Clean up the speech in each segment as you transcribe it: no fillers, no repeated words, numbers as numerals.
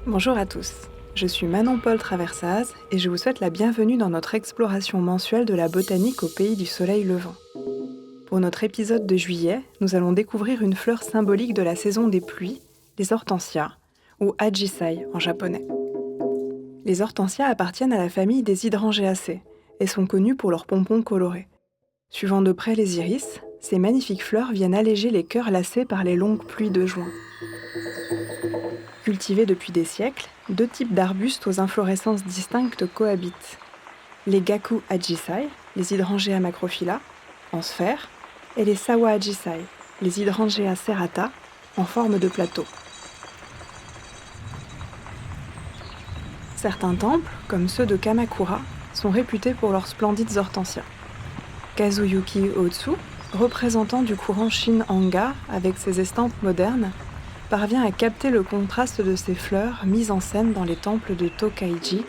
Bonjour à tous, je suis Manon-Paul Traversaz et je vous souhaite la bienvenue dans notre exploration mensuelle de la botanique au pays du soleil levant. Pour notre épisode de juillet, nous allons découvrir une fleur symbolique de la saison des pluies, les hortensias, ou Ajisai en japonais. Les hortensias appartiennent à la famille des Hydrangeaceae et sont connues pour leurs pompons colorés. Suivant de près les iris, ces magnifiques fleurs viennent alléger les cœurs lassés par les longues pluies de juin. Cultivés depuis des siècles, deux types d'arbustes aux inflorescences distinctes cohabitent. Les Gaku Ajisai, les Hydrangea macrophylla, en sphère, et les Sawa Ajisai, les Hydrangea serrata, en forme de plateau. Certains temples, comme ceux de Kamakura, sont réputés pour leurs splendides hortensias. Kazuyuki Otsu, représentant du courant Shin-Anga avec ses estampes modernes, parvient à capter le contraste de ces fleurs mises en scène dans les temples de Tokaiji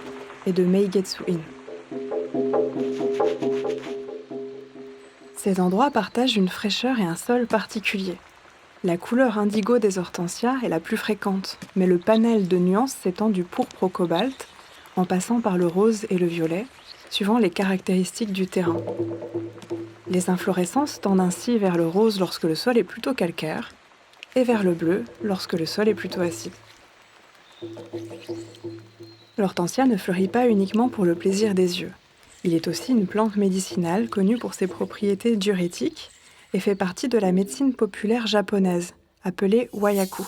et de Meigetsu-in. Ces endroits partagent une fraîcheur et un sol particuliers. La couleur indigo des hortensias est la plus fréquente, mais le panel de nuances s'étend du pourpre au cobalt, en passant par le rose et le violet, suivant les caractéristiques du terrain. Les inflorescences tendent ainsi vers le rose lorsque le sol est plutôt calcaire, et vers le bleu lorsque le sol est plutôt acide. L'hortensia ne fleurit pas uniquement pour le plaisir des yeux. Il est aussi une plante médicinale connue pour ses propriétés diurétiques et fait partie de la médecine populaire japonaise, appelée wayaku.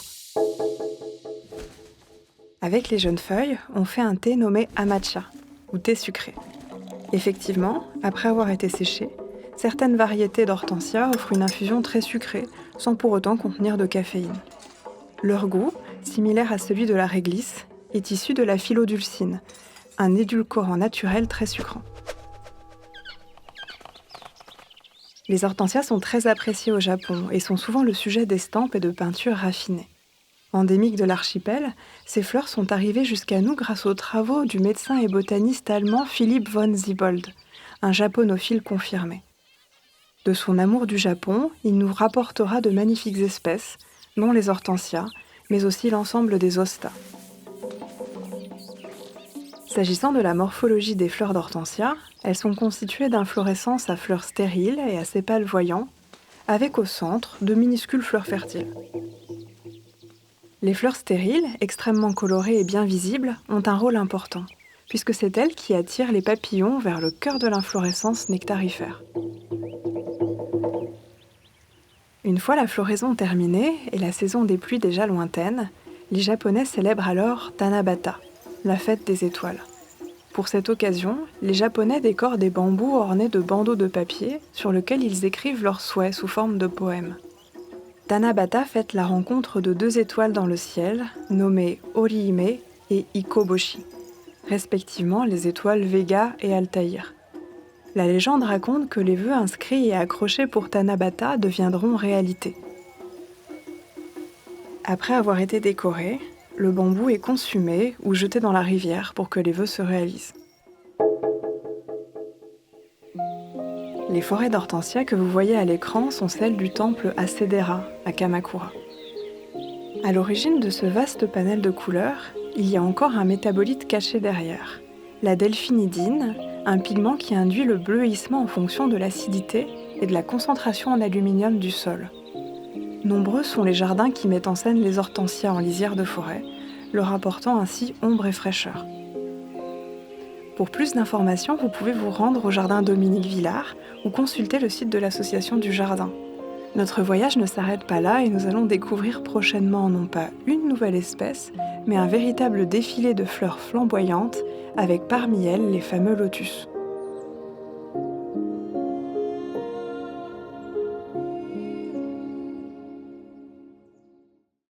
Avec les jeunes feuilles, on fait un thé nommé amacha, ou thé sucré. Effectivement, après avoir été séchées, certaines variétés d'hortensia offrent une infusion très sucrée, sans pour autant contenir de caféine. Leur goût, similaire à celui de la réglisse, est issu de la phylodulcine, un édulcorant naturel très sucrant. Les hortensias sont très appréciées au Japon et sont souvent le sujet d'estampes et de peintures raffinées. Endémiques de l'archipel, ces fleurs sont arrivées jusqu'à nous grâce aux travaux du médecin et botaniste allemand Philipp von Siebold, un japonophile confirmé. De son amour du Japon, il nous rapportera de magnifiques espèces, dont les hortensias, mais aussi l'ensemble des hostas. S'agissant de la morphologie des fleurs d'hortensia, elles sont constituées d'inflorescences à fleurs stériles et à sépales voyants, avec au centre de minuscules fleurs fertiles. Les fleurs stériles, extrêmement colorées et bien visibles, ont un rôle important, puisque c'est elles qui attirent les papillons vers le cœur de l'inflorescence nectarifère. Une fois la floraison terminée et la saison des pluies déjà lointaine, les Japonais célèbrent alors Tanabata, la fête des étoiles. Pour cette occasion, les Japonais décorent des bambous ornés de bandeaux de papier sur lesquels ils écrivent leurs souhaits sous forme de poèmes. Tanabata fête la rencontre de deux étoiles dans le ciel, nommées Orihime et Ikoboshi, respectivement les étoiles Vega et Altaïr. La légende raconte que les vœux inscrits et accrochés pour Tanabata deviendront réalité. Après avoir été décoré, le bambou est consumé ou jeté dans la rivière pour que les vœux se réalisent. Les forêts d'hortensias que vous voyez à l'écran sont celles du temple Hasedera à Kamakura. À l'origine de ce vaste panel de couleurs, il y a encore un métabolite caché derrière, la delphinidine, un pigment qui induit le bleuissement en fonction de l'acidité et de la concentration en aluminium du sol. Nombreux sont les jardins qui mettent en scène les hortensias en lisière de forêt, leur apportant ainsi ombre et fraîcheur. Pour plus d'informations, vous pouvez vous rendre au jardin Dominique Villard ou consulter le site de l'association du jardin. Notre voyage ne s'arrête pas là et nous allons découvrir prochainement non pas une nouvelle espèce, mais un véritable défilé de fleurs flamboyantes avec parmi elles les fameux lotus.